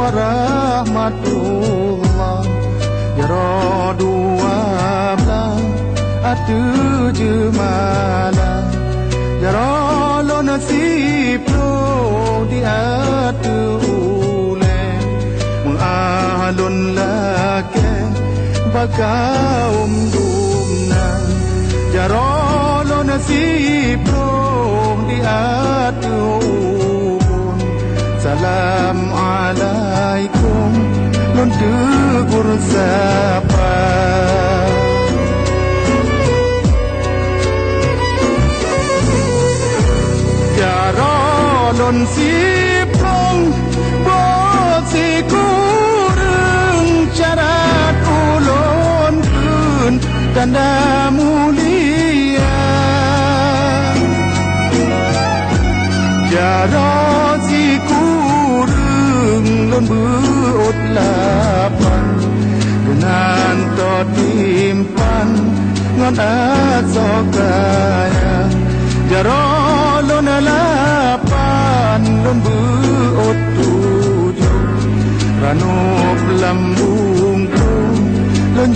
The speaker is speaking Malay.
warahmatullah. Ya dua belah atu jemalah. Ya lo nasib lo di atu ule mengalun lake bakaum dumna. Ya lo nasib lo di atu ubun. Salam alaikum lon tegur sapa. Lon siprong bot si kurang syarat ulon kun tanda mulia. Jarot si kurang lon beut lapan dengan totimpan ngon asokaya. Jarot lon lapan lon beut tujuh ranup lambung lon